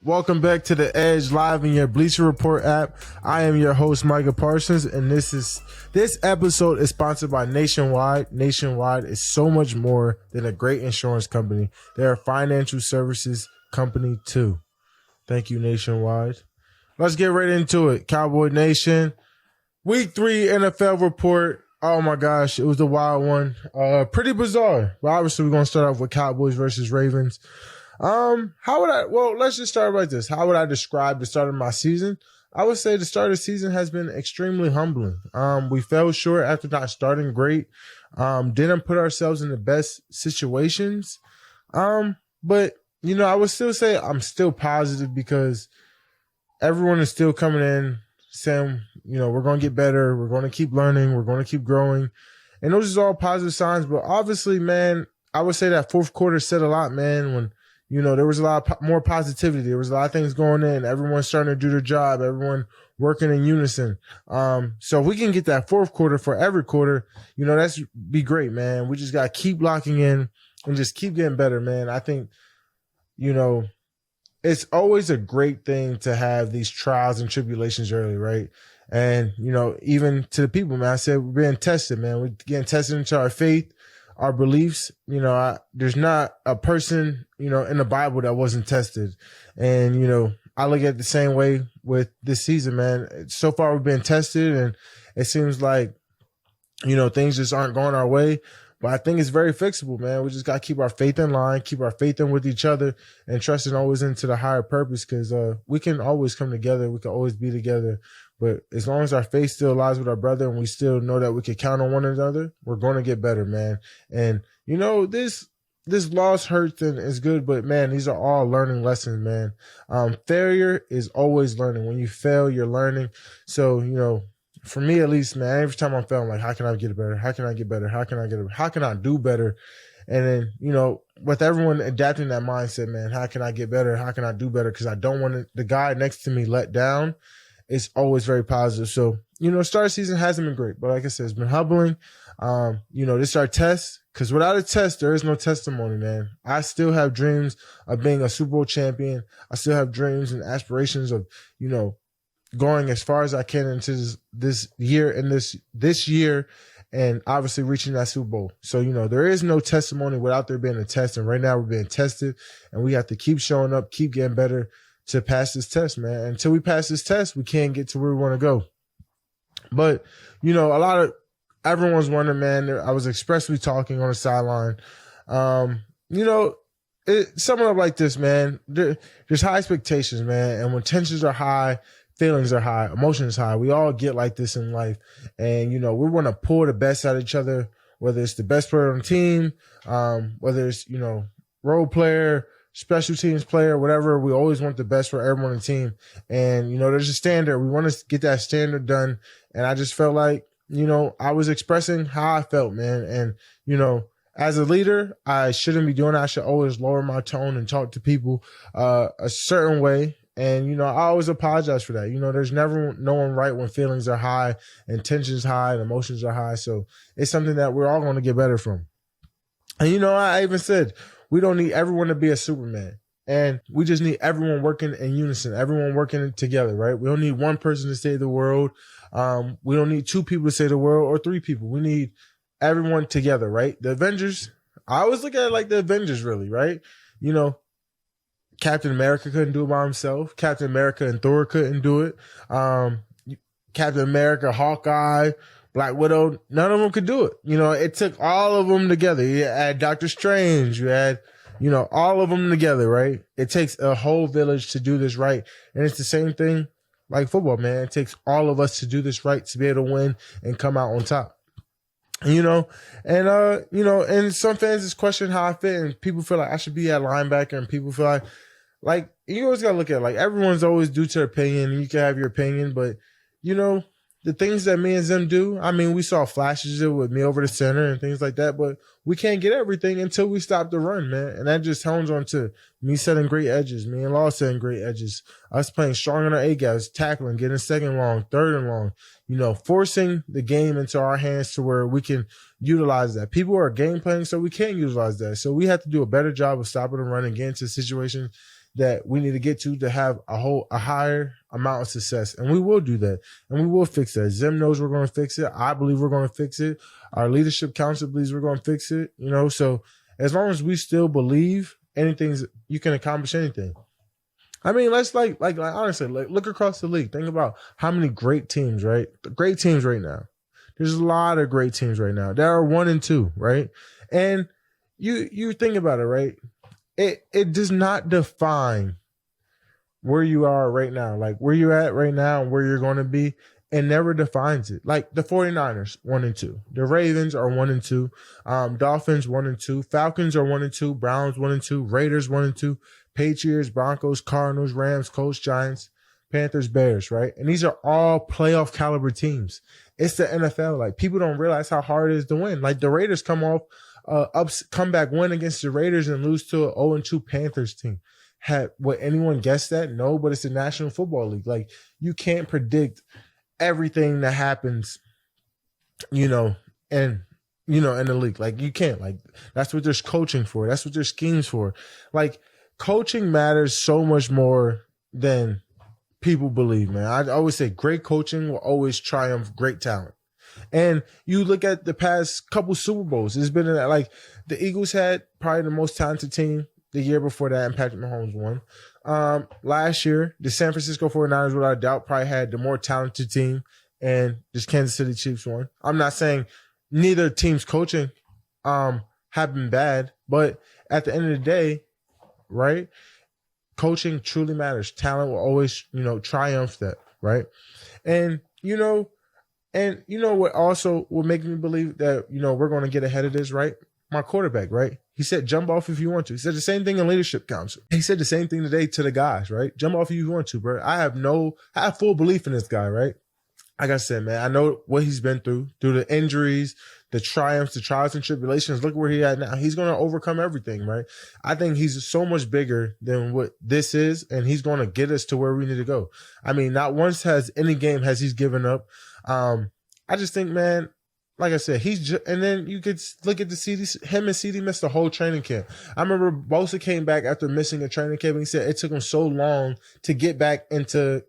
Welcome back to The Edge live in your Bleacher Report app. I am your host, Micah Parsons, and this episode is sponsored by Nationwide. Nationwide is so much more than a great insurance company. They're a financial services company too. Thank you, Nationwide. Let's get right into it. Cowboy Nation, Week 3 NFL report. Oh my gosh, it was a wild one. Pretty bizarre. But obviously, we're going to start off with Cowboys versus Ravens. Let's just start like this. How would I describe the start of my season? I would say the start of the season has been extremely humbling. We fell short after not starting great. Didn't put ourselves in the best situations. But I would still say I'm still positive because everyone is still coming in saying, we're going to get better. We're going to keep learning. We're going to keep growing. And those are all positive signs. But obviously, man, I would say that fourth quarter said a lot, man, when there was a lot more positivity. There was a lot of things going in. Everyone's starting to do their job. Everyone working in unison. So if we can get that fourth quarter for every quarter, that's be great, man. We just got to keep locking in and just keep getting better, man. I think, it's always a great thing to have these trials and tribulations early, right? And, even to the people, man, I said we're being tested, man. We're getting tested into our faith, our beliefs. There's not a person, in the Bible that wasn't tested. And, I look at it the same way with this season, man. So far we've been tested and it seems like, things just aren't going our way. But I think it's very fixable, man. We just got to keep our faith in line, keep our faith in with each other, and trusting always into the higher purpose because we can always come together. We can always be together. But as long as our faith still lies with our brother and we still know that we can count on one another, we're going to get better, man. And, this loss hurts and is good, but, man, these are all learning lessons, man. Failure is always learning. When you fail, you're learning. So, for me, at least, man, every time I'm failing, like, how can I get better? How can I get better? How can I get better? How can I do better? And then, with everyone adapting that mindset, man, how can I get better? How can I do better? Because I don't want the guy next to me let down. It's always very positive. So, start of season hasn't been great, but like I said, it's been humbling. This is our test. Because without a test, there is no testimony, man. I still have dreams of being a Super Bowl champion. I still have dreams and aspirations of, going as far as I can into this year and this year and obviously reaching that Super Bowl. So, there is no testimony without there being a test. And right now we're being tested and we have to keep showing up, keep getting better to pass this test, man. Until we pass this test, we can't get to where we want to go. But, everyone's wondering, man, I was expressly talking on the sideline. Summing up like this, man, there's high expectations, man. And when tensions are high, feelings are high, emotions high. We all get like this in life. And, we want to pull the best out of each other, whether it's the best player on the team, whether it's, role player, special teams player, whatever. We always want the best for everyone on the team. And, there's a standard. We want to get that standard done. And I just felt like, I was expressing how I felt, man. And, as a leader, I shouldn't be doing that. I should always lower my tone and talk to people a certain way. And, I always apologize for that. There's never no one right when feelings are high and tension's high and emotions are high. So it's something that we're all going to get better from. And, I even said we don't need everyone to be a Superman. And we just need everyone working in unison, everyone working together, right? We don't need one person to save the world. We don't need two people to save the world or three people. We need everyone together, right? The Avengers, I always look at it like the Avengers, really, right? Captain America couldn't do it by himself. Captain America and Thor couldn't do it. Captain America, Hawkeye, Black Widow, none of them could do it. It took all of them together. You had Doctor Strange, you had all of them together, right? It takes a whole village to do this right. And it's the same thing like football, man. It takes all of us to do this right to be able to win and come out on top. And some fans just question how I fit and people feel like I should be at linebacker and people feel like you always got to look at it, like everyone's always due to their opinion and you can have your opinion, but the things that me and Zim do, I mean, we saw flashes of it with me over the center and things like that, but we can't get everything until we stop the run, man. And that just hones on to me setting great edges, me and Law setting great edges, us playing strong on our A-gaps, tackling, getting second and long, third and long, forcing the game into our hands to where we can utilize that. People are game planning, so we can't utilize that. So we have to do a better job of stopping the run and getting into situations that we need to get to have a higher amount of success. And we will do that. And we will fix that. Zim knows we're going to fix it. I believe we're going to fix it. Our leadership council believes we're going to fix it. So as long as we still believe you can accomplish anything. I mean, let's like honestly, look across the league. Think about how many great teams, right? Great teams right now. There's a lot of great teams right now. There are 1 and 2, right? And you think about it, right? It does not define where you are right now, like where you're at right now and where you're going to be. It never defines it. Like the 49ers, 1 and 2. The Ravens are 1 and 2. Dolphins, 1 and 2. Falcons are 1 and 2. Browns, 1 and 2. Raiders, 1 and 2. Patriots, Broncos, Cardinals, Rams, Colts, Giants, Panthers, Bears, right? And these are all playoff caliber teams. It's the NFL. Like, people don't realize how hard it is to win. Like, the Raiders come back win against the Raiders and lose to an 0-2 Panthers team. Would anyone guess that? No, but it's the National Football League. Like, you can't predict everything that happens, in the league. Like, you can't. Like, that's what there's coaching for. That's what there's schemes for. Like, coaching matters so much more than people believe, man. I always say great coaching will always triumph great talent. And you look at the past couple Super Bowls, it's been like the Eagles had probably the most talented team the year before that, and Patrick Mahomes won. Last year, the San Francisco 49ers, without a doubt, probably had the more talented team, and the Kansas City Chiefs won. I'm not saying neither team's coaching have been bad, but at the end of the day, right, coaching truly matters. Talent will always, triumph that, right? And, what also will make me believe that, we're going to get ahead of this, right? My quarterback, right? He said, jump off if you want to. He said the same thing in leadership council. He said the same thing today to the guys, right? Jump off if you want to, bro. I have full belief in this guy, right? Like I said, man, I know what he's been through the injuries, the triumphs, the trials and tribulations. Look where he at now. He's going to overcome everything, right? I think he's so much bigger than what this is, and he's going to get us to where we need to go. I mean, not once has any game has he's given up. I just think, man, like I said, and then you could look at the CD. Him and CD missed the whole training camp. I remember Bosa came back after missing a training camp, and he said it took him so long to get back into,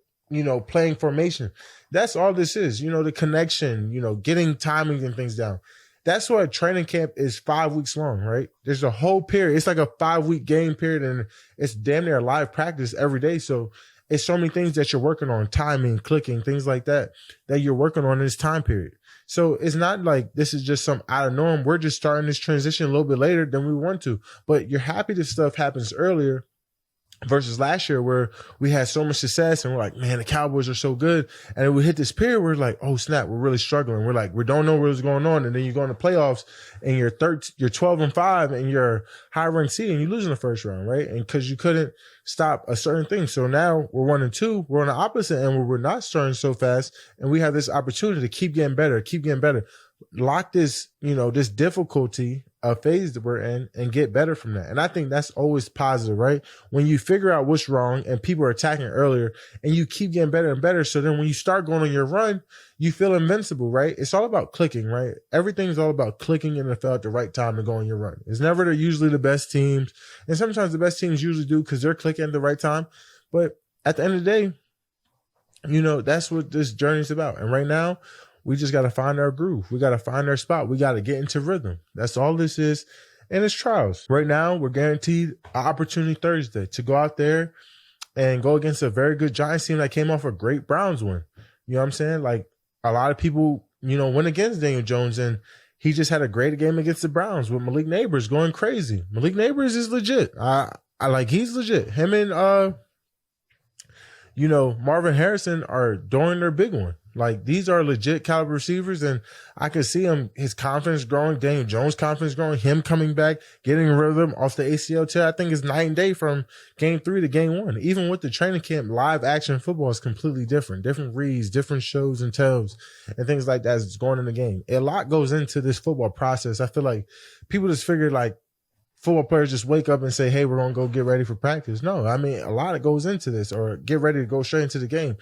playing formation. That's all this is, the connection, getting timing and things down. That's why training camp is 5 weeks long, right? There's a whole period. It's like a 5-week game period, and it's damn near live practice every day. So it's so many things that you're working on, timing, clicking, things like that you're working on in this time period. So it's not like this is just some out of norm. We're just starting this transition a little bit later than we want to. But you're happy this stuff happens earlier versus last year where we had so much success and we're like, man, the Cowboys are so good. And then we hit this period where we're like, oh snap, we're really struggling. We're like, we don't know what's going on. And then you go in the playoffs and you're 12-5 and you're high ranked seed and you lose in the first round, right? And because you couldn't stop a certain thing. So now we're 1 and 2. We're on the opposite end where we're not starting so fast. And we have this opportunity to keep getting better. Lock this, this difficulty phase that we're in and get better from that. And I think that's always positive, right? When you figure out what's wrong and people are attacking earlier and you keep getting better and better. So then when you start going on your run, you feel invincible, right? It's all about clicking, right? Everything's all about clicking in the NFL at the right time to go on your run. It's never usually the best teams. And sometimes the best teams usually do because they're clicking at the right time. But at the end of the day, that's what this journey is about. And right now, we just got to find our groove. We got to find our spot. We got to get into rhythm. That's all this is. And it's trials. Right now, we're guaranteed an opportunity Thursday to go out there and go against a very good Giants team that came off a great Browns win. You know what I'm saying? Like, a lot of people, went against Daniel Jones, and he just had a great game against the Browns with Malik Neighbors going crazy. Malik Neighbors is legit. He's legit. Him and, Marvin Harrison are doing their big one. Like, these are legit caliber receivers, and I could see his confidence growing, Daniel Jones' confidence growing, him coming back, getting rhythm off the ACL tear. I think it's night and day from game 3 to game 1. Even with the training camp, live action football is completely different. Different reads, different shows and tells, and things like that is going in the game. A lot goes into this football process. I feel like people just figure like football players just wake up and say, hey, we're going to go get ready for practice. No, I mean, a lot goes into this, or get ready to go straight into the game.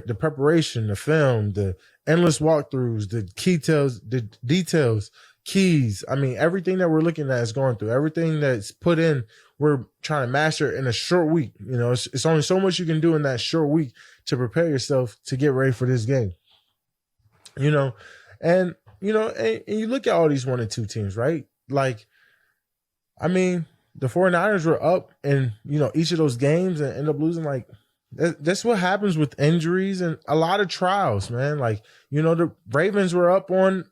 The preparation, the film, the endless walkthroughs, the details keys. I mean, everything that we're looking at is going through. Everything that's put in, we're trying to master in a short week. You know, it's only so much you can do in that short week to prepare yourself to get ready for this game. You know, and you look at all these 1 and 2 teams, right? Like, I mean, the 49ers were up in, each of those games and end up losing. Like, that's what happens with injuries and a lot of trials, man. Like, the Ravens were up on,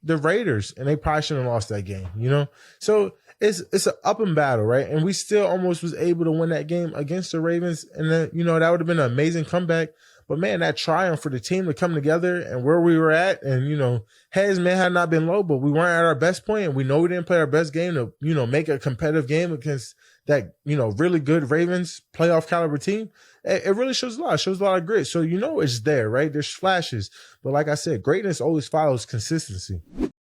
the Raiders, and they probably shouldn't have lost that game, So it's an up and battle, right? And we still almost was able to win that game against the Ravens. And then, that would have been an amazing comeback. But man, that triumph for the team to come together and where we were at, and heads may have not been low, but we weren't at our best point, and we know we didn't play our best game to make a competitive game against that really good Ravens playoff caliber team. It really shows a lot. It shows a lot of grit. So it's there, right? There's flashes, but like I said, greatness always follows consistency.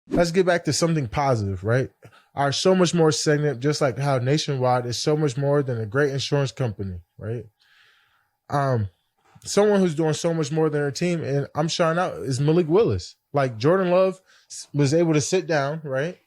Let's get back to something positive, right? Our So Much More segment, just like how Nationwide is so much more than a great insurance company, right? Someone who's doing so much more than her team, and I'm shouting out, is Malik Willis. Like, Jordan Love was able to sit down, right?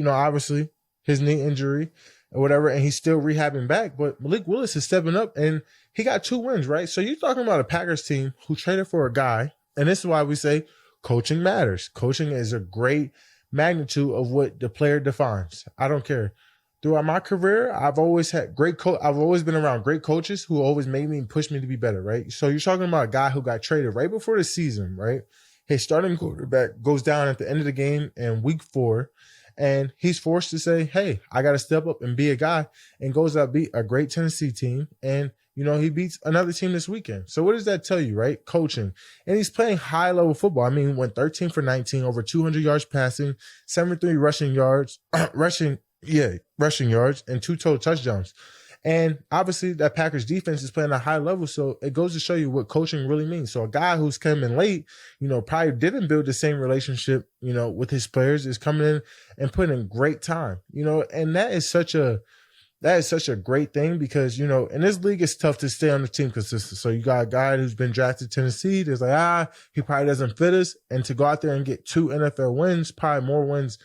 Obviously his knee injury or whatever, and he's still rehabbing back. But Malik Willis is stepping up, and he got 2 wins, right? So you're talking about a Packers team who traded for a guy, and this is why we say coaching matters. Coaching is a great magnitude of what the player defines. I don't care. Throughout my career, I've always had I've always been around great coaches who always made me and pushed me to be better, right? So you're talking about a guy who got traded right before the season, right? His starting quarterback goes down at the end of the game in week 4, and he's forced to say, hey, I got to step up and be a guy, and goes out beat a great Tennessee team, and he beats another team this weekend. So what does that tell you, right? Coaching. And he's playing high-level football. I mean, went 13 for 19, over 200 yards passing, 73 rushing yards, rushing yards, and 2 total touchdowns. And obviously that Packers defense is playing at a high level. So it goes to show you what coaching really means. So a guy who's coming late, probably didn't build the same relationship, with his players, is coming in and putting in great time, and that is such a great thing because, in this league, it's tough to stay on the team consistent. So you got a guy who's been drafted to Tennessee. There's like, he probably doesn't fit us. And to go out there and get 2 NFL wins, probably more wins,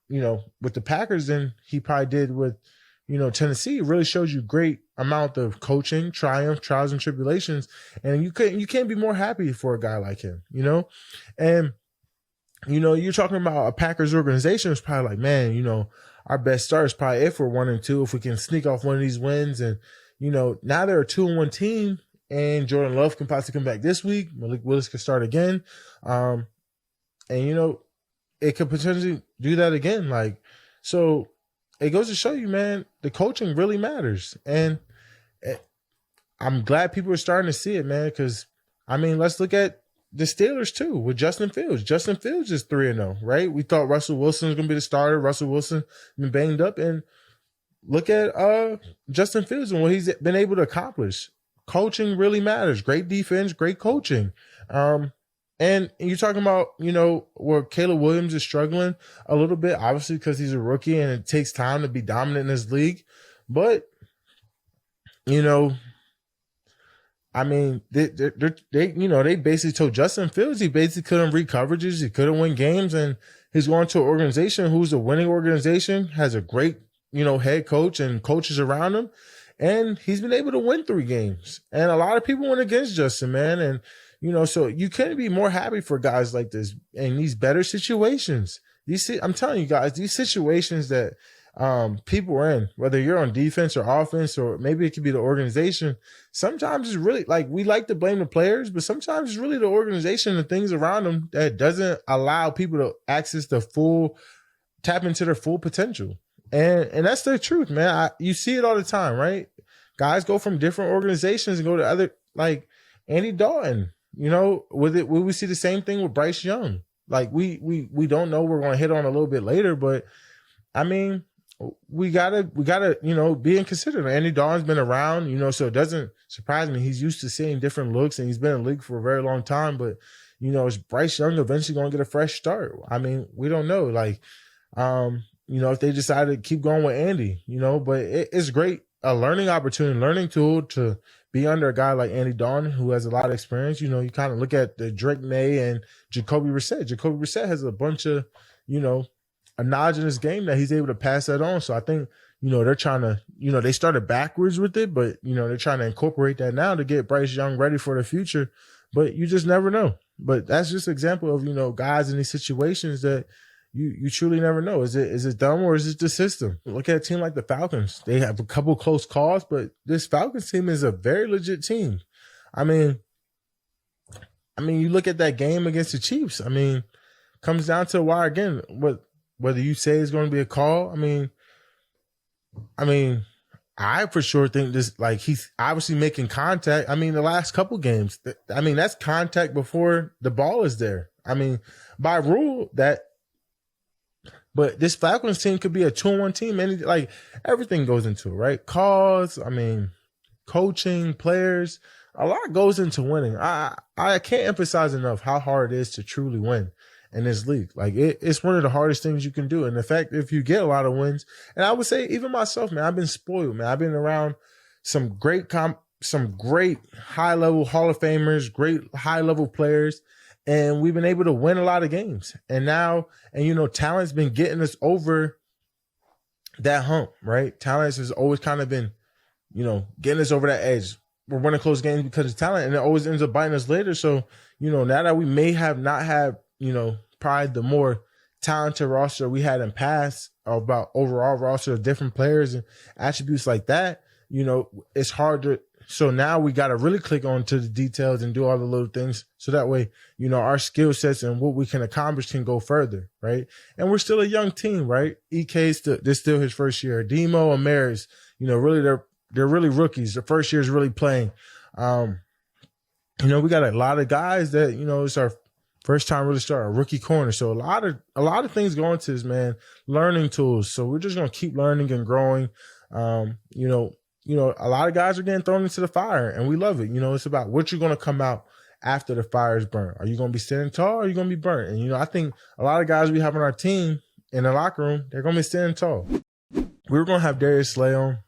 with the Packers than he probably did with, Tennessee. It really shows you great amount of coaching, triumph, trials and tribulations. And you can't be more happy for a guy like him, and, you're talking about a Packers organization. It's probably like, man, our best start is probably if we're 1 and 2, if we can sneak off one of these wins. And, now they're a 2-1 team, and Jordan Love can possibly come back this week. Malik Willis could start again. And, it could potentially do that again. Like, so it goes to show you, man, the coaching really matters. And I'm glad people are starting to see it, man, because, I mean, let's look at the Steelers, too, with Justin Fields. Justin Fields is 3-0, right? We thought Russell Wilson was going to be the starter. Russell Wilson been banged up. And look at Justin Fields and what he's been able to accomplish. Coaching really matters. Great defense, great coaching. And you're talking about, where Caleb Williams is struggling a little bit, obviously, because he's a rookie and it takes time to be dominant in this league. But, I mean, they basically told Justin Fields he basically couldn't read coverages, he couldn't win games, and he's going to an organization who's a winning organization, has a great, head coach and coaches around him, and he's been able to win 3 games. And a lot of people went against Justin, man, and so you couldn't be more happy for guys like this in these better situations. I'm telling you guys, these situations that people are in, whether you're on defense or offense, or maybe it could be the organization, sometimes it's really like, we like to blame the players, but sometimes it's really the organization and things around them that doesn't allow people to tap into their full potential. And that's the truth, man. You see it all the time, right? Guys go from different organizations and go to other, like Andy Dalton. Will we see the same thing with Bryce Young? Like we don't know. We're going to hit on a little bit later, but I mean, we gotta, be inconsiderate. Andy Dalton's been around, so it doesn't surprise me. He's used to seeing different looks, and he's been in the league for a very long time. But is Bryce Young eventually going to get a fresh start? I mean, we don't know. Like, if they decide to keep going with Andy, but it's great, a learning opportunity, learning tool to be under a guy like Andy Dalton, who has a lot of experience. You kind of look at the Drake May and Jacoby Brissett. Jacoby Brissett has a bunch of, a knowledge in this game that he's able to pass that on. So I think, they're trying to, they started backwards with it, but, they're trying to incorporate that now to get Bryce Young ready for the future. But you just never know. But that's just an example of, guys in these situations that you truly never know. Is it them or is it the system? Look at a team like the Falcons. They have a couple close calls, but this Falcons team is a very legit team. I mean, you look at that game against the Chiefs. Comes down to a wire again. Whether you say it's going to be a call, I for sure think this, like, he's obviously making contact. The last couple games, that's contact before the ball is there. By rule but this Falcons team could be a 2-1 team. And everything goes into it, right? Calls, coaching, players, a lot goes into winning. I can't emphasize enough how hard it is to truly win in this league. It's one of the hardest things you can do. And the fact, if you get a lot of wins, and I would say even myself, man, I've been spoiled, man. I've been around some great high level Hall of Famers, great high level players, and we've been able to win a lot of games. And now, talent's been getting us over that hump, right? Talent has always kind of been, getting us over that edge. We're winning close games because of talent, and it always ends up biting us later. So, now that we may have not had, probably the more talented roster we had in past, about overall roster of different players and attributes like that, it's hard to. So now we got to really click on to the details and do all the little things. So that way, our skill sets and what we can accomplish can go further, right? And we're still a young team, right? EK's this still his first year. Demo and Maris, really they're really rookies. The first year is really playing. We got a lot of guys that, it's our first time really starting a rookie corner. So a lot of things go into this, man. Learning tools. So we're just going to keep learning and growing. A lot of guys are getting thrown into the fire, and we love it. It's about what you're going to come out after the fire is burnt. Are you going to be standing tall or are you going to be burnt? And, I think a lot of guys we have on our team in the locker room, they're going to be standing tall. We were going to have Darius Slay on,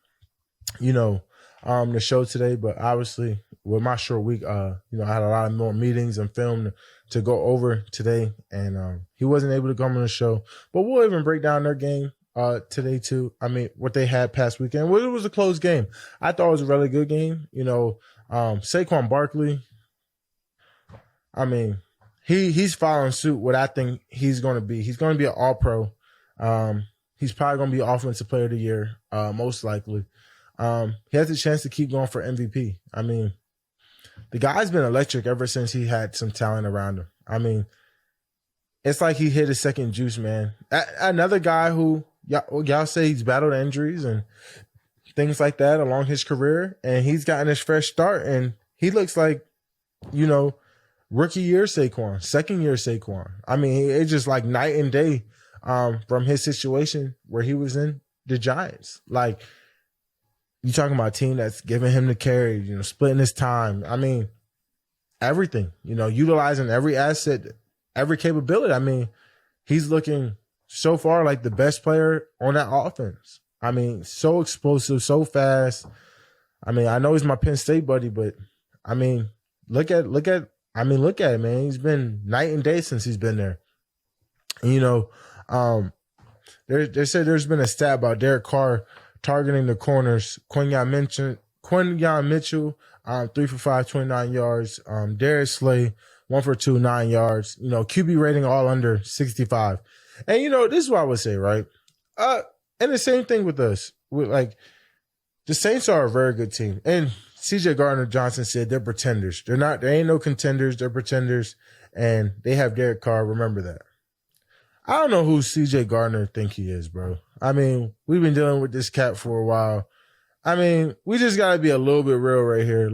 the show today, but obviously with my short week, I had a lot of more meetings and film to go over today, and he wasn't able to come on the show. But we'll even break down their game today too. What they had past weekend. Well, it was a close game. I thought it was a really good game. Saquon Barkley, he's following suit what I think he's going to be. He's going to be an all-pro. He's probably going to be offensive player of the year, most likely. He has a chance to keep going for MVP. The guy's been electric ever since he had some talent around him. It's like he hit his second juice, man. Another guy who y'all say he's battled injuries and things like that along his career, and he's gotten his fresh start, and he looks like, rookie year Saquon, second year Saquon. It's just like night and day from his situation where he was in the Giants. You talking about a team that's giving him the carry, splitting his time. Everything, utilizing every asset, every capability. He's looking so far like the best player on that offense. So explosive, so fast. I know he's my Penn State buddy, but look at it, man. He's been night and day since he's been there. And, they said there's been a stat about Derek Carr targeting the corners. Quinyon Mitchell, 3 for 5, 29 yards. Darius Slay, 1 for 2, 9 yards. QB rating all under 65. And, this is what I would say, right? And the same thing with us. The Saints are a very good team. And CJ Gardner-Johnson said they're pretenders. There ain't no contenders. They're pretenders. And they have Derek Carr. Remember that. I don't know who CJ Gardner think he is, bro. We've been dealing with this cat for a while. We just got to be a little bit real right here.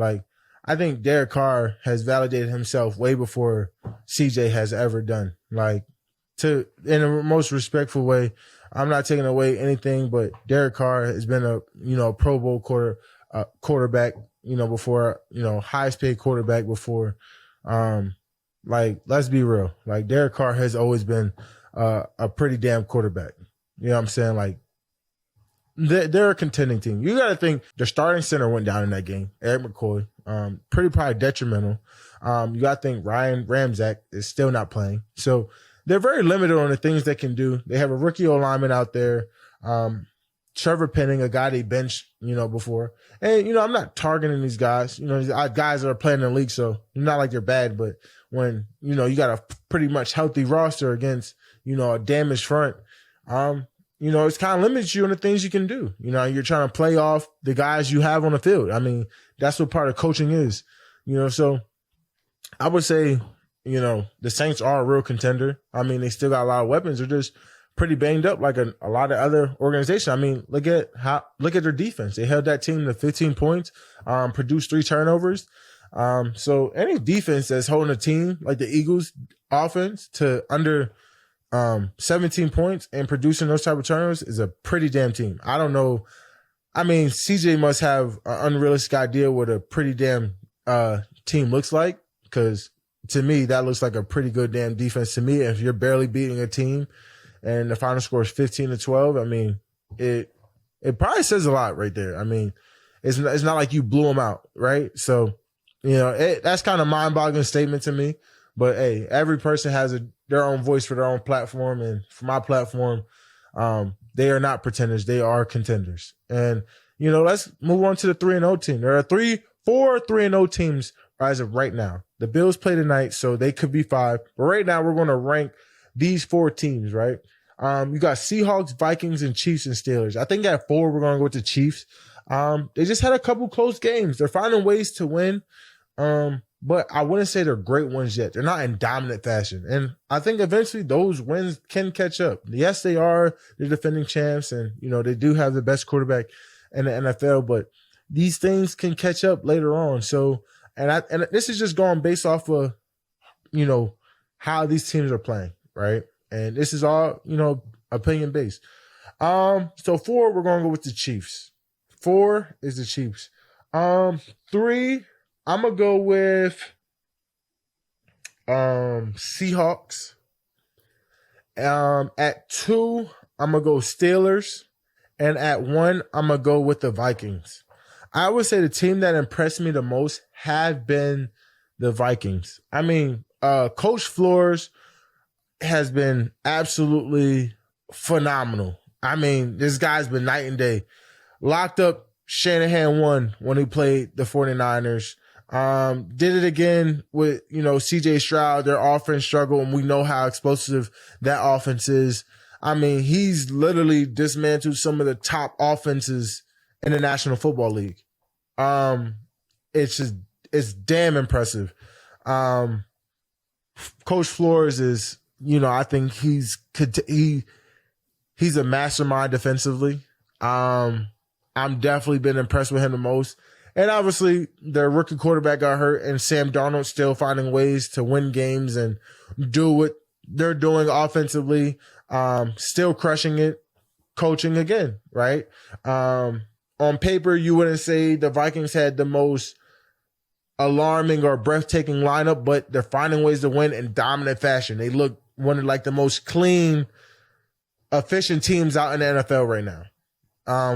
I think Derek Carr has validated himself way before CJ has ever done. In a most respectful way. I'm not taking away anything, but Derek Carr has been a Pro Bowl quarterback, before, highest paid quarterback before. Let's be real. Derek Carr has always been a pretty damn quarterback. You know what I'm saying? They're a contending team. You got to think their starting center went down in that game. Eric McCoy, pretty probably detrimental. You got to think Ryan Ramczak is still not playing. So they're very limited on the things they can do. They have a rookie lineman out there. Trevor Penning, a guy they benched, before. And, I'm not targeting these guys. These guys that are playing in the league, so not like they're bad, but when, you got a pretty much healthy roster against, a damaged front, it's kind of limits you on the things you can do. You're trying to play off the guys you have on the field. I mean, that's what part of coaching is, so I would say, the Saints are a real contender. I mean, they still got a lot of weapons. They're just pretty banged up like a lot of other organizations. I mean, look at their defense. They held that team to 15 points, produced 3 turnovers. So any defense that's holding a team like the Eagles offense to under 17 points and producing those type of turnovers is a pretty damn team. I don't know. I mean, CJ must have an unrealistic idea what a pretty damn team looks like, because to me, that looks like a pretty good damn defense to me. If you're barely beating a team and the final score is 15-12, I mean, it probably says a lot right there. I mean, it's not like you blew them out, right? So, that's kind of mind-boggling statement to me. But hey, every person has their own voice for their own platform, and for my platform, they are not pretenders; they are contenders. And let's move on to the 3-0 team. There are 4 3-0 teams as of right now. The Bills play tonight, so they could be 5. But right now, we're going to rank these 4 teams, right? You got Seahawks, Vikings, and Chiefs and Steelers. I think at 4, we're going to go with the Chiefs. They just had a couple close games. They're finding ways to win. But I wouldn't say they're great ones yet. They're not in dominant fashion. And I think eventually those wins can catch up. Yes, they are the defending champs, and, they do have the best quarterback in the NFL, but these things can catch up later on. So, and this is just going based off of, how these teams are playing, right? And this is all, opinion based. So 4, we're going to go with the Chiefs. 4 is the Chiefs. 3, I'm going to go with Seahawks. At 2, I'm going to go Steelers. And at 1, I'm going to go with the Vikings. I would say the team that impressed me the most have been the Vikings. I mean, Coach Flores has been absolutely phenomenal. I mean, this guy's been night and day. Locked up Shanahan 1 when he played the 49ers. Did it again with, CJ Stroud. Their offense struggled, and we know how explosive that offense is. I mean, he's literally dismantled some of the top offenses in the National Football League. It's damn impressive. Coach Flores is, I think he's a mastermind defensively. I'm definitely been impressed with him the most. And obviously their rookie quarterback got hurt, and Sam Darnold still finding ways to win games and do what they're doing offensively. Still crushing it, coaching again, right? On paper, you wouldn't say the Vikings had the most alarming or breathtaking lineup, but they're finding ways to win in dominant fashion. They look one of like the most clean, efficient teams out in the NFL right now.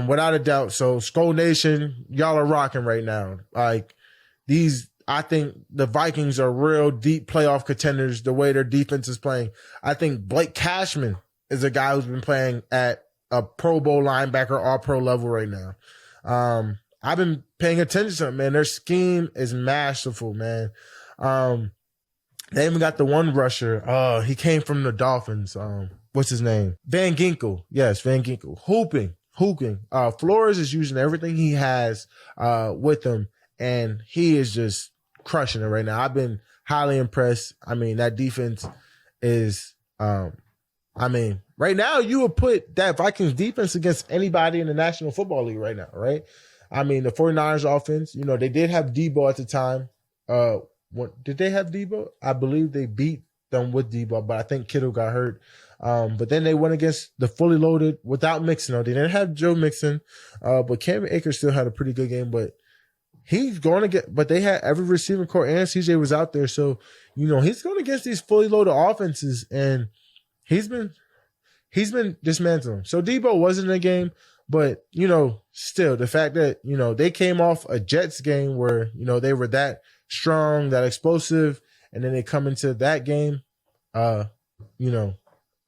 Without a doubt. So Skull Nation, y'all are rocking right now. Like I think the Vikings are real deep playoff contenders the way their defense is playing. I think Blake Cashman is a guy who's been playing at a Pro Bowl linebacker, all pro level right now. I've been paying attention to them, man. Their scheme is masterful, man. They even got the one rusher. He came from the Dolphins. What's his name? Van Ginkel. Yes, Van Ginkel. Hooping. Flores is using everything he has with him, and he is just crushing it right now. I've been highly impressed. I mean, that defense is right now you would put that Vikings defense against anybody in the National Football League right now, right? I mean, the 49ers offense, they did have Debo at the time. Did they have Debo? I believe they beat them with Debo, but I think Kittle got hurt. But then they went against the fully loaded without Mixon. They didn't have Joe Mixon, but Cam Akers still had a pretty good game. But he's going to get. But they had every receiving core, and CJ was out there, so he's going against these fully loaded offenses, and he's been dismantling. So Debo wasn't in the game, but still the fact that they came off a Jets game where they were that strong, that explosive, and then they come into that game.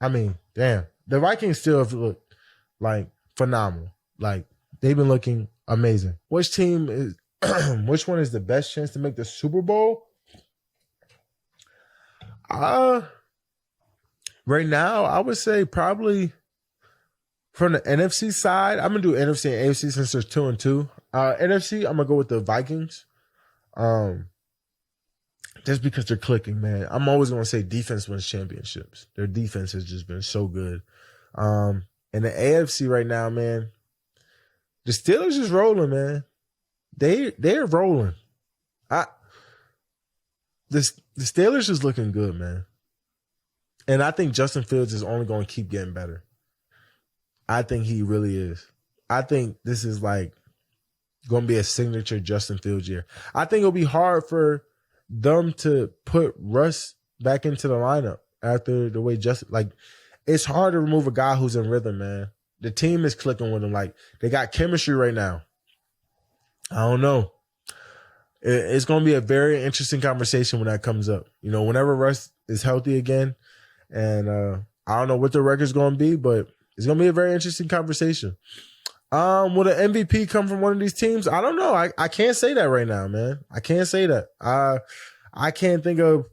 I mean, damn. The Vikings still have looked like phenomenal. Like, they've been looking amazing. Which team is which one is the best chance to make the Super Bowl? Right now, I would say probably from the NFC side. I'm gonna do NFC and AFC since there's 2-2. NFC, I'm gonna go with the Vikings. Just because they're clicking, man. I'm always gonna say defense wins championships. Their defense has just been so good. And the AFC right now, man, the Steelers is rolling, man. They're rolling. The Steelers is looking good, man. And I think Justin Fields is only going to keep getting better. I think he really is. I think this is like going to be a signature Justin Fields year. I think it'll be hard for them to put Russ back into the lineup after the way Justin, like, it's hard to remove a guy who's in rhythm, man. The team is clicking with him. Like, they got chemistry right now. I don't know. It's going to be a very interesting conversation when that comes up. Whenever Russ is healthy again, and I don't know what the record's going to be, but it's going to be a very interesting conversation. Will an MVP come from one of these teams? I don't know. I can't say that right now, man. I can't say that. I can't think of,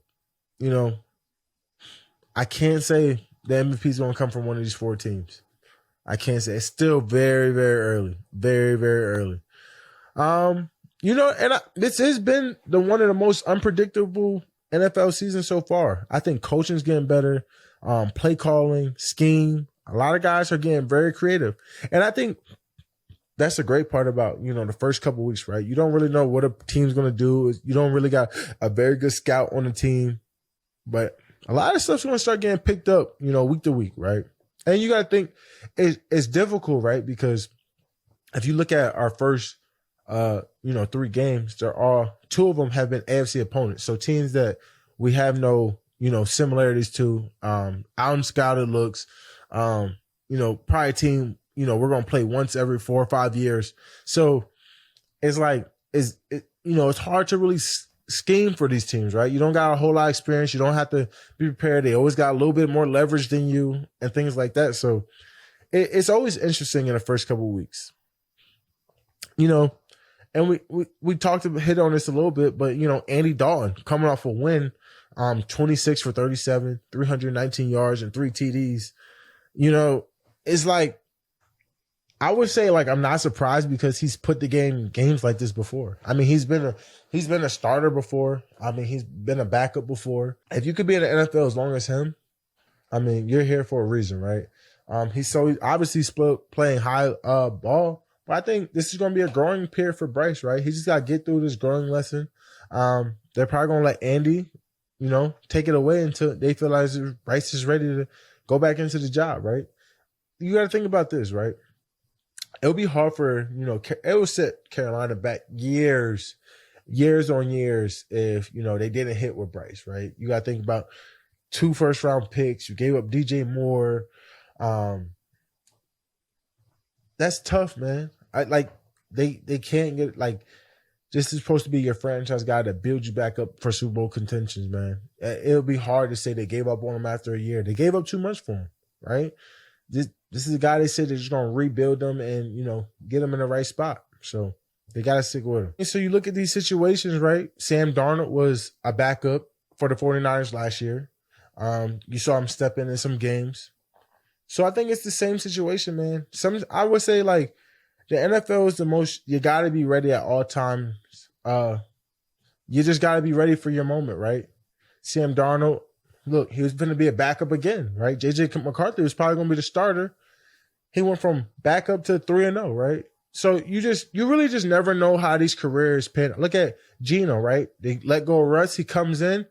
I can't say the MVP is going to come from one of these 4 teams. I can't say. It's still very, very early. Very, very early. This has been one of the most unpredictable NFL seasons so far. I think coaching's getting better. Play calling, scheme. A lot of guys are getting very creative. And I think that's a great part about, the first couple of weeks, right? You don't really know what a team's going to do. You don't really got a very good scout on the team. But a lot of stuff's going to start getting picked up, week to week, right? And you got to think it's difficult, right? Because if you look at our first, 3 games, 2 of them have been AFC opponents. So teams that we have no, similarities to, out-and-scouted looks, probably a team, we're going to play once every 4 or 5 years. So it's like, it's hard to really scheme for these teams, right? You don't got a whole lot of experience. You don't have to be prepared. They always got a little bit more leverage than you and things like that. So it's always interesting in the first couple of weeks, and we hit on this a little bit, but Andy Dalton coming off a win, 26 for 37, 319 yards and 3 TDs. It's like, I would say, like, I'm not surprised because he's put the games like this before. I mean, he's been a starter before. I mean, he's been a backup before. If you could be in the NFL as long as him, I mean, you're here for a reason, right? He's obviously playing high ball, but I think this is going to be a growing period for Bryce, right? He just got to get through this growing lesson. They're probably going to let Andy, take it away until they feel like Bryce is ready to go back into the job, right? You got to think about this, right? It'll be hard for, it will set Carolina back years on years if, they didn't hit with Bryce, right? You got to think about 2 first-round picks. You gave up DJ Moore. That's tough, man. They can't get, this is supposed to be your franchise guy to build you back up for Super Bowl contentions, man. It'll be hard to say they gave up on him after a year. They gave up too much for him, right? This is a guy they said they're just going to rebuild them and, get him in the right spot. So they got to stick with him. And so you look at these situations, right? Sam Darnold was a backup for the 49ers last year. You saw him step in some games. So I think it's the same situation, man. I would say, like, the NFL is the most, you got to be ready at all times. You just got to be ready for your moment, right? Sam Darnold, look, he was going to be a backup again, right? J.J. McCarthy was probably going to be the starter. He went from backup to 3-0, right? So you really just never know how these careers pan. Look at Geno, right? They let go of Russ. He comes in,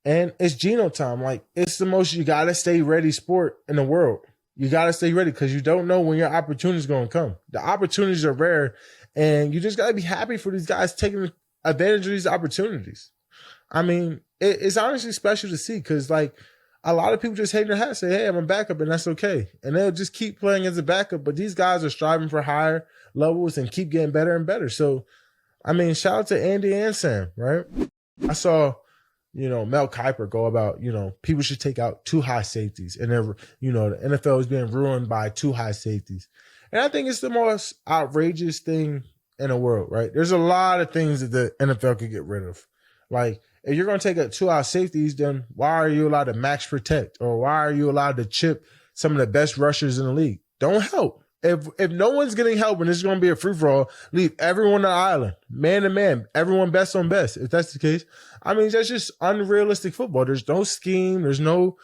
and it's Geno time. Like, it's the most you got to stay ready sport in the world. You got to stay ready because you don't know when your opportunity is going to come. The opportunities are rare, and you just got to be happy for these guys taking advantage of these opportunities. I mean, it's honestly special to see because, like, a lot of people just hang their hat and say, hey, I'm a backup, and that's okay. And they'll just keep playing as a backup, but these guys are striving for higher levels and keep getting better and better. So, I mean, shout out to Andy and Sam, right? I saw, Mel Kiper go about, people should take out 2 high safeties. And then, the NFL is being ruined by 2 high safeties. And I think it's the most outrageous thing in the world, right? There's a lot of things that the NFL could get rid of. Like, if you're going to take out 2 high safeties, then why are you allowed to max protect? Or why are you allowed to chip some of the best rushers in the league? Don't help. If no one's getting help and it's going to be a free-for-all, leave everyone on the island, man to man, everyone best on best. If that's the case, I mean, that's just unrealistic football. There's no scheme. That's not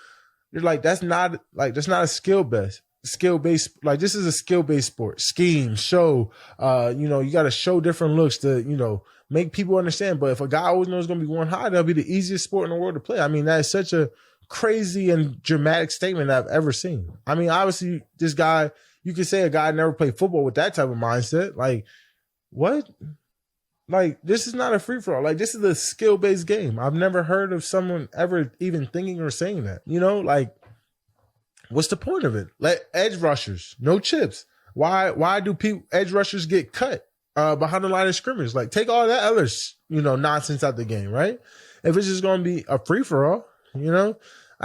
a skill-based, like this is a skill-based sport. Scheme, show, you got to show different looks to, make people understand. But if a guy always knows it's going to be going high, that'll be the easiest sport in the world to play. I mean, that is such a crazy and dramatic statement I've ever seen. I mean, obviously this guy, you could say a guy never played football with that type of mindset. Like, what? Like, this is not a free-for-all. Like, this is a skill-based game. I've never heard of someone ever even thinking or saying that. Like, what's the point of it? Let edge rushers, no chips. Why do edge rushers get cut behind the line of scrimmage? Like, take all that other, nonsense out the game, right? If it's just going to be a free-for-all, I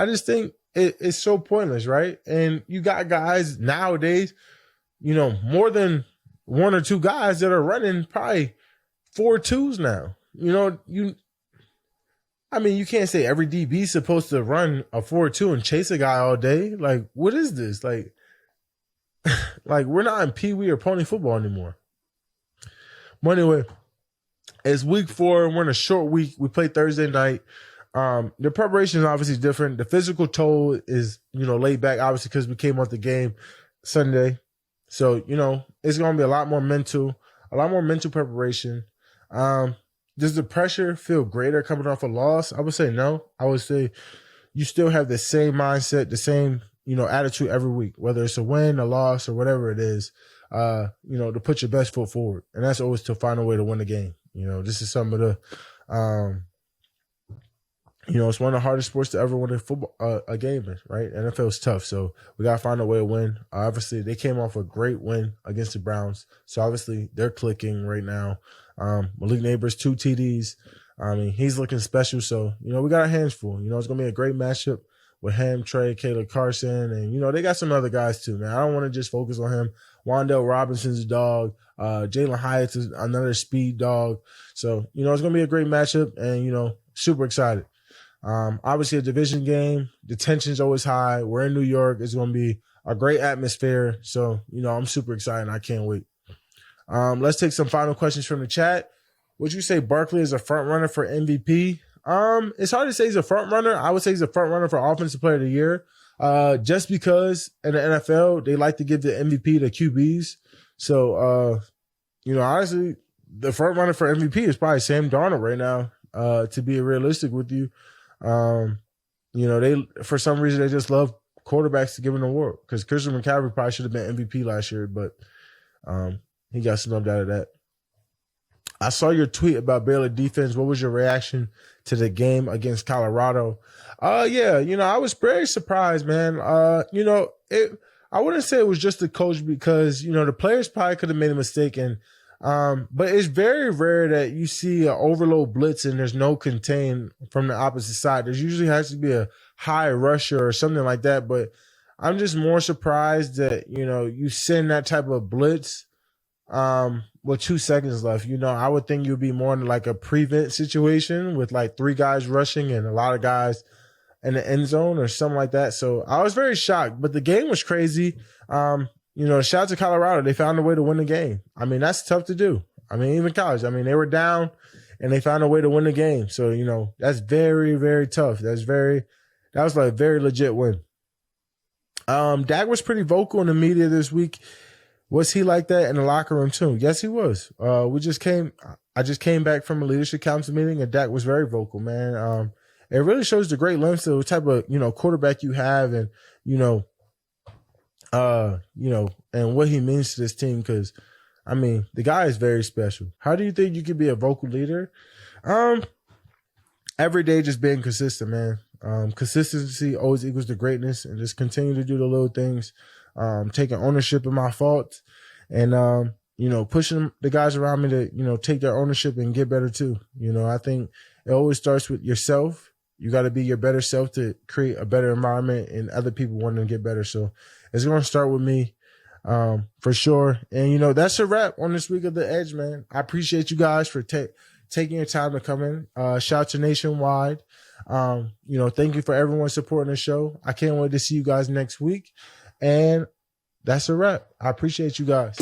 just think it's so pointless, right? And you got guys nowadays, more than 1 or 2 guys that are running probably 4.2s now. You can't say every DB is supposed to run a 4.2 and chase a guy all day. Like, what is this? Like, we're not in Pee Wee or pony football anymore. But anyway, it's week 4. We're in a short week. We play Thursday night. The preparation is obviously different. The physical toll is, laid back, obviously, because we came off the game Sunday. So, it's going to be a lot more mental preparation. Does the pressure feel greater coming off a loss? I would say no. I would say you still have the same mindset, the same, attitude every week, whether it's a win, a loss, or whatever it is, to put your best foot forward. And that's always to find a way to win the game. This is some of the, it's one of the hardest sports to ever win a game in, right? NFL is tough, so we got to find a way to win. Obviously, they came off a great win against the Browns, so obviously they're clicking right now. Malik Neighbors, 2 TDs. I mean, he's looking special, so, we got our hands full. It's going to be a great matchup with him, Trey, Caleb Carson, and, they got some other guys too, man. I don't want to just focus on him. Wandale Robinson's a dog. Jalen Hyatt's another speed dog. So, it's going to be a great matchup, and, super excited. Obviously a division game, the tension's always high. We're in New York. It's going to be a great atmosphere. So, I'm super excited. I can't wait. Let's take some final questions from the chat. Would you say Barkley is a front runner for MVP? It's hard to say he's a front runner. I would say he's a front runner for Offensive Player of the Year. Just because in the NFL, they like to give the MVP to QBs. So, honestly, the front runner for MVP is probably Sam Darnold right now, to be realistic with you. They, for some reason, they just love quarterbacks to give an award, because Christian McCaffrey probably should have been MVP last year, but he got snubbed out of that. I saw your tweet about Baylor defense. What was your reaction to the game against Colorado? Yeah, I was very surprised, man. I wouldn't say it was just the coach, because, the players probably could have made a mistake, and but it's very rare that you see an overload blitz and there's no contain from the opposite side. There's usually has to be a high rusher or something like that. But I'm just more surprised that, you send that type of blitz with 2 seconds left. I would think you'd be more in like a prevent situation with like 3 guys rushing and a lot of guys in the end zone or something like that. So I was very shocked, but the game was crazy. Shout out to Colorado. They found a way to win the game. I mean, that's tough to do. I mean, even college. I mean, they were down and they found a way to win the game. So, that's very, very tough. That was like a very legit win. Dak was pretty vocal in the media this week. Was he like that in the locker room too? Yes, he was. I just came back from a leadership council meeting and Dak was very vocal, man. It really shows the great lengths of the type of, quarterback you have, and, and what he means to this team. Cause I mean, the guy is very special. How do you think you could be a vocal leader? Every day just being consistent, man. Consistency always equals to greatness, and just continue to do the little things. Taking ownership of my faults, and, pushing the guys around me to, take their ownership and get better too. I think it always starts with yourself, You got to be your better self to create a better environment and other people wanting to get better. So it's going to start with me for sure. And, you know, that's a wrap on this week of The Edge, man. I appreciate you guys for taking your time to come in. Shout out to Nationwide. You know, thank you for everyone supporting the show. I can't wait to see you guys next week. And that's a wrap. I appreciate you guys.